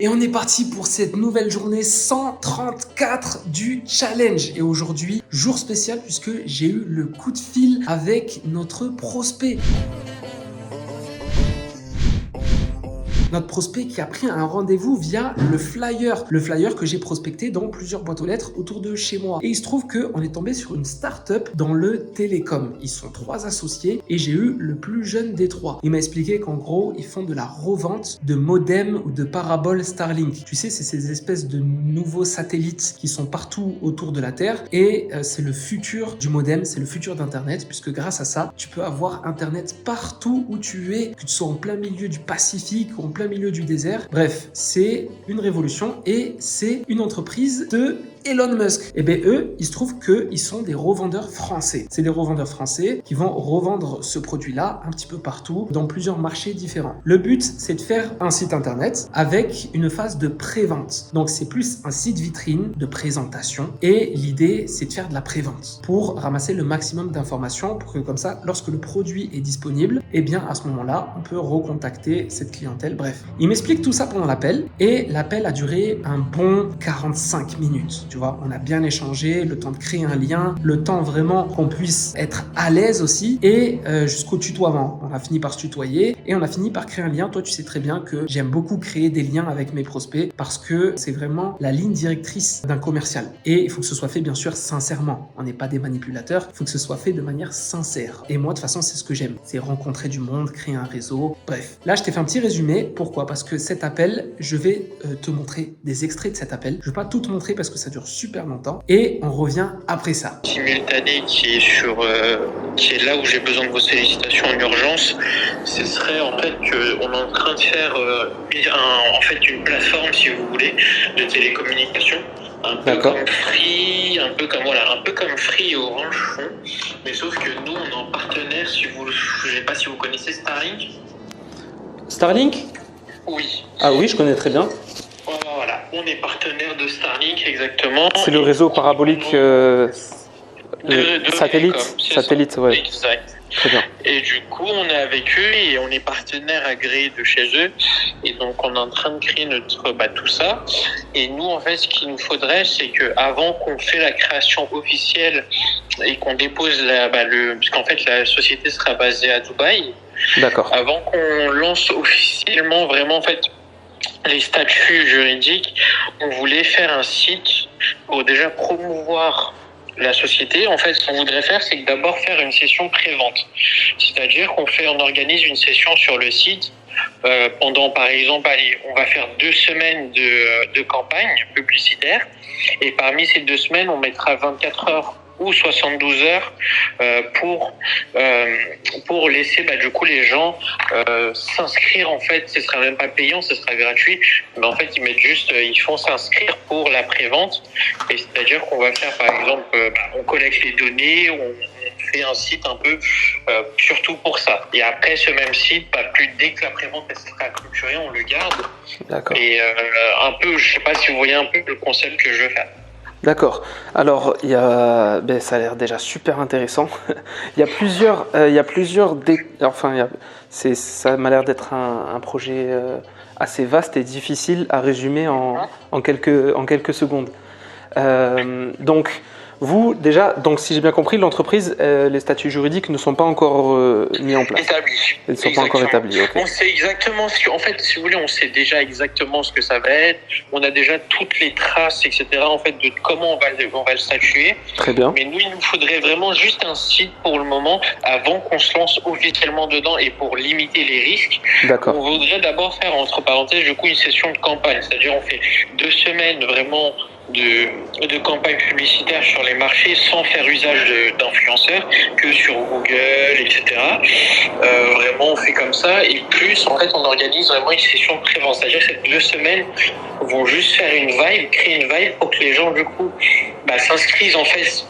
Et on est parti pour cette nouvelle journée 134 du challenge. Et aujourd'hui, jour spécial puisque j'ai eu le coup de fil avec notre prospect. Notre prospect qui a pris un rendez-vous via le flyer que j'ai prospecté dans plusieurs boîtes aux lettres autour de chez moi. Et il se trouve qu'on est tombé sur une start-up dans le télécom. Ils sont 3 associés et j'ai eu le plus jeune des 3. Il m'a expliqué qu'en gros, ils font de la revente de modems ou de paraboles Starlink. Tu sais, c'est ces espèces de nouveaux satellites qui sont partout autour de la Terre et c'est le futur du modem, c'est le futur d'Internet puisque grâce à ça, tu peux avoir Internet partout où tu es, que tu sois en plein milieu du Pacifique ou en plein milieu du désert. Bref, c'est une révolution et c'est une entreprise de Elon Musk. Et bien eux, il se trouve qu'ils sont des revendeurs français. C'est des revendeurs français qui vont revendre ce produit-là un petit peu partout dans plusieurs marchés différents. Le but, c'est de faire un site internet avec une phase de pré-vente. Donc c'est plus un site vitrine de présentation et l'idée, c'est de faire de la pré-vente pour ramasser le maximum d'informations pour que comme ça, lorsque le produit est disponible, et bien à ce moment-là, on peut recontacter cette clientèle. Bref, il m'explique tout ça pendant l'appel et l'appel a duré un bon 45 minutes. Tu vois, on a bien échangé, le temps de créer un lien, le temps vraiment qu'on puisse être à l'aise aussi et jusqu'au tutoiement. On a fini par se tutoyer et on a fini par créer un lien. Toi, tu sais très bien que j'aime beaucoup créer des liens avec mes prospects parce que c'est vraiment la ligne directrice d'un commercial. Et il faut que ce soit fait, bien sûr, sincèrement. On n'est pas des manipulateurs, il faut que ce soit fait de manière sincère. Et moi, de toute façon, c'est ce que j'aime. C'est rencontrer du monde, créer un réseau. Bref, là, je t'ai fait un petit résumé. Pourquoi ? Parce que cet appel, je vais te montrer des extraits de cet appel. Je ne vais pas tout te montrer parce que ça dure super longtemps et on revient après ça. Simultané qui est là où j'ai besoin de vos sollicitations en urgence, ce serait en fait qu'on est en train de faire une plateforme, si vous voulez, de télécommunication. Un peu comme Free, un peu comme Free et Orange font, mais sauf que nous on est en partenaire. Je sais pas si vous connaissez Starlink. Starlink ? Oui. Ah oui, je connais très bien. Voilà, on est partenaire de Starlink exactement. C'est le réseau parabolique satellite, ouais. Exact. Très bien. Et du coup, on est avec eux et on est partenaire agréé de chez eux. Et donc, on est en train de créer tout ça. Et nous, en fait, ce qu'il nous faudrait, c'est que avant qu'on fait la création officielle et qu'on dépose puisqu'en fait, la société sera basée à Dubaï. D'accord. Avant qu'on lance officiellement vraiment, en fait, les statuts juridiques, on voulait faire un site pour déjà promouvoir la société. En fait, ce qu'on voudrait faire, c'est d'abord faire une session pré-vente. C'est-à-dire on organise une session sur le site pendant, par exemple, on va faire 2 semaines de campagne publicitaire. Et parmi ces 2 semaines, on mettra 24 heures ou 72 heures pour laisser les gens s'inscrire. En fait, ce sera même pas payant, ce sera gratuit, mais en fait ils font s'inscrire pour la prévente. Et c'est-à-dire qu'on va faire, par exemple, on collecte les données, on fait un site un peu surtout pour ça. Et après ce même site, dès que la prévente sera clôturée, on le garde. D'accord. Et je sais pas si vous voyez un peu le concept que je veux faire. D'accord. Alors, ça a l'air déjà super intéressant. Ça m'a l'air d'être un projet assez vaste et difficile à résumer en quelques secondes. Donc, vous, déjà, si j'ai bien compris, l'entreprise, les statuts juridiques ne sont pas encore mis en place. Établis. Ils ne sont pas encore établis. Okay. On sait exactement en fait, si vous voulez, on sait déjà exactement ce que ça va être. On a déjà toutes les traces, etc. En fait, de comment on va le statuer. Très bien. Mais nous, il nous faudrait vraiment juste un site pour le moment, avant qu'on se lance officiellement dedans et pour limiter les risques. D'accord. On voudrait d'abord faire, entre parenthèses, une session de campagne. C'est-à-dire, on fait 2 semaines vraiment de campagne publicitaire sur les marchés sans faire usage d'influenceurs, que sur Google, etc. Vraiment, on fait comme ça. Et plus, en fait, on organise vraiment une session de prévente. C'est-à-dire que ces 2 semaines vont juste faire créer une vibe pour que les gens, du coup, s'inscrivent, en fait,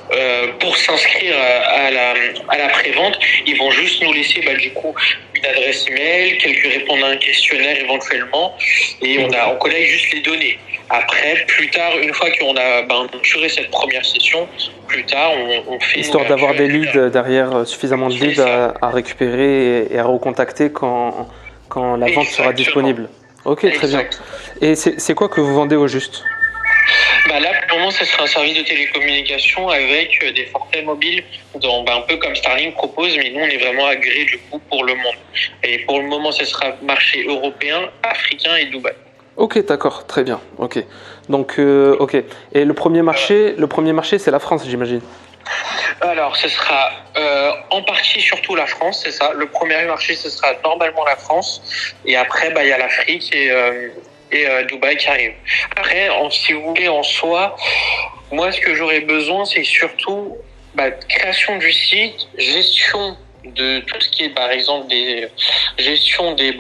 pour s'inscrire à la prévente. Ils vont juste nous laisser, une adresse email, quelques répondre à un questionnaire éventuellement, et on collecte juste les données. Après, plus tard, une fois qu'on a clôturé cette première session, plus tard, on fait... Histoire d'avoir des leads derrière, suffisamment de leads à récupérer et à recontacter quand la vente sera disponible. Ok, très bien. Exact. Et c'est quoi que vous vendez au juste? Bah là, pour le moment, ce sera un service de télécommunication avec des forfaits mobiles, un peu comme Starlink propose, mais nous, on est vraiment agréé du coup pour le monde. Et pour le moment, ce sera marché européen, africain et Dubaï. Ok, d'accord, très bien. Ok. Donc, ok. Et le premier marché, c'est la France, j'imagine. Alors, ce sera en partie surtout la France, c'est ça. Le premier marché, ce sera normalement la France. Et après, il y a l'Afrique et Dubaï qui arrive. Après, si vous voulez, en soi, moi, ce que j'aurais besoin, c'est surtout création du site, gestion de tout ce qui est, par exemple, gestion des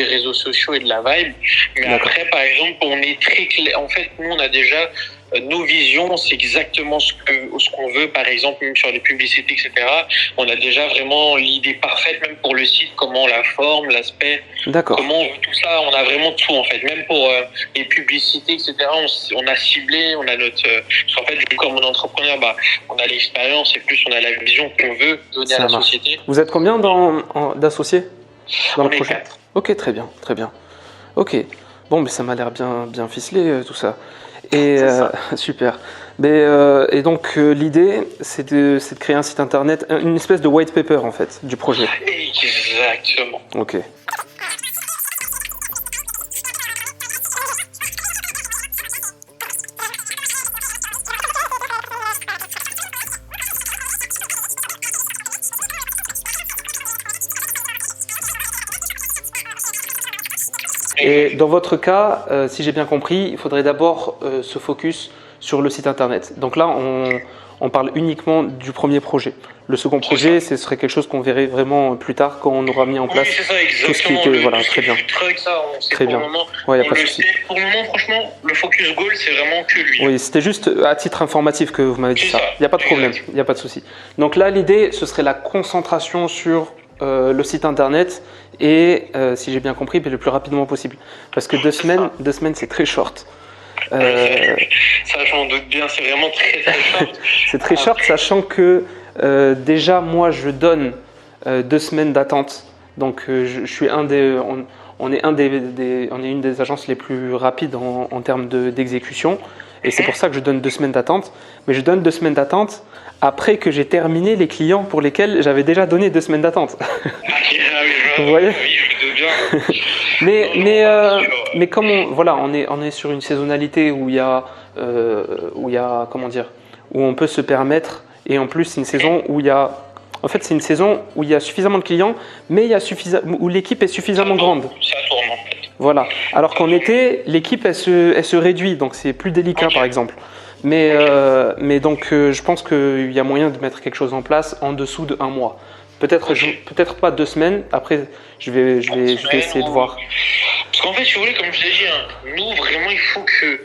réseaux sociaux et de la vibe. Mais D'accord. après, par exemple, on est très clair. En fait, nous, on a déjà nos visions, c'est exactement ce qu'on veut, par exemple, même sur les publicités, etc. On a déjà vraiment l'idée parfaite, même pour le site, comment la forme, l'aspect, D'accord. comment on veut tout ça. On a vraiment tout, en fait. Même pour les publicités, etc., on a ciblé, on a notre... parce qu'en fait, du coup, comme on est entrepreneur, on a l'expérience et plus on a la vision qu'on veut donner à la société. Vous êtes combien d'associés dans On le est projet? 4. Ok, très bien, très bien. Ok. Bon, mais ça m'a l'air bien ficelé, tout ça. Et super. Et donc l'idée, c'est de créer un site internet, une espèce de white paper en fait du projet. Exactement. Ok. Et dans votre cas, si j'ai bien compris, il faudrait d'abord se focus sur le site internet. Donc là, on parle uniquement du premier projet. Le second projet, ce serait quelque chose qu'on verrait vraiment plus tard quand on aura mis en place tout ce qui était. Voilà, très bien. Très bien. Ouais, y a pas de souci. Pour le moment, franchement, le focus goal, c'est vraiment que lui. Oui, c'était juste à titre informatif que vous m'avez dit ça. Il n'y a pas de problème, il n'y a pas de souci. Donc là, l'idée, ce serait la concentration sur le site internet et, si j'ai bien compris, le plus rapidement possible. Parce que 2 semaines, c'est très short. Ça, je m'en doute bien, c'est vraiment très short. C'est très short, sachant que déjà, moi, je donne 2 semaines d'attente. Donc, je suis on est une des agences les plus rapides en termes d'exécution. Et c'est pour ça que je donne 2 semaines d'attente. Mais je donne 2 semaines d'attente après que j'ai terminé les clients pour lesquels j'avais déjà donné 2 semaines d'attente. Vous voyez? Mais comme on est sur une saisonnalité où il y a comment dire, où on peut se permettre, et en plus c'est une saison où il y a, en fait c'est une saison où il y a suffisamment de clients, mais où l'équipe est suffisamment grande. Ça tourne en fait. Voilà. Alors qu'en été, l'équipe elle se réduit, donc c'est plus délicat par exemple. Mais donc je pense qu'il y a moyen de mettre quelque chose en place en dessous de 1 mois. Peut-être pas 2 semaines. Après, je vais essayer de voir. Parce qu'en fait, si vous voulez, comme je l'ai dit, nous vraiment, il faut que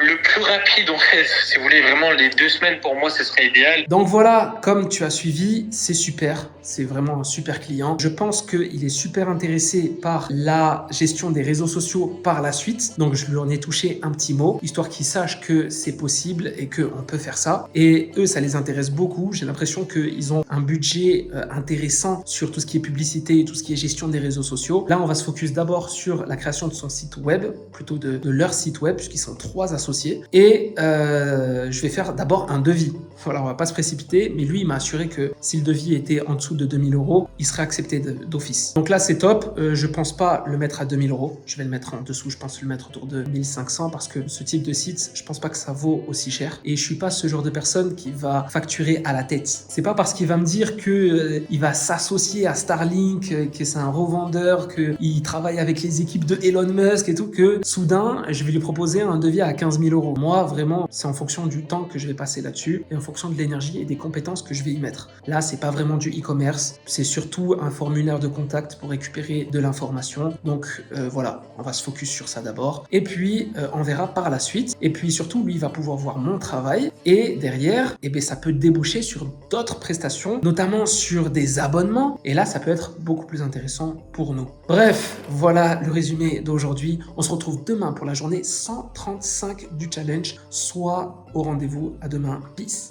le plus rapide, en fait, si vous voulez, vraiment les 2 semaines pour moi, ce serait idéal. Donc voilà, comme tu as suivi, c'est super. C'est vraiment un super client. Je pense qu'il est super intéressé par la gestion des réseaux sociaux par la suite. Donc je lui en ai touché un petit mot, histoire qu'il sache que c'est possible et qu'on peut faire ça. Et eux, ça les intéresse beaucoup. J'ai l'impression qu'ils ont un budget intéressant sur tout ce qui est publicité et tout ce qui est gestion des réseaux sociaux. Là, on va se focus d'abord sur la création de son site web, plutôt de leur site web, puisqu'ils sont 3 associés. Et je vais faire d'abord un devis. Voilà, on va pas se précipiter, mais lui, il m'a assuré que si le devis était en dessous de 2000 €, il serait accepté d'office. Donc là, c'est top. Je pense pas le mettre à 2000 €. Je vais le mettre en dessous. Je pense le mettre autour de 1500 parce que ce type de site, je pense pas que ça vaut aussi cher. Et je suis pas ce genre de personne qui va facturer à la tête. C'est pas parce qu'il va me dire que il va s'associer à Starlink, que c'est un revendeur, qu'il travaille avec les équipes de Elon Musk et tout, que soudain, je vais lui proposer un devis à 15 000 €. Moi, vraiment, c'est en fonction du temps que je vais passer là-dessus et en fonction de l'énergie et des compétences que je vais y mettre. Là, c'est pas vraiment du e-commerce, c'est surtout un formulaire de contact pour récupérer de l'information. Donc voilà, on va se focus sur ça d'abord. Et puis, on verra par la suite. Et puis surtout, lui, il va pouvoir voir mon travail. Et derrière, ça peut déboucher sur d'autres prestations, notamment sur des abonnements. Et là, ça peut être beaucoup plus intéressant pour nous. Bref, voilà le résumé d'aujourd'hui. On se retrouve demain pour la journée 135 du challenge. Sois au rendez-vous. À demain. Peace.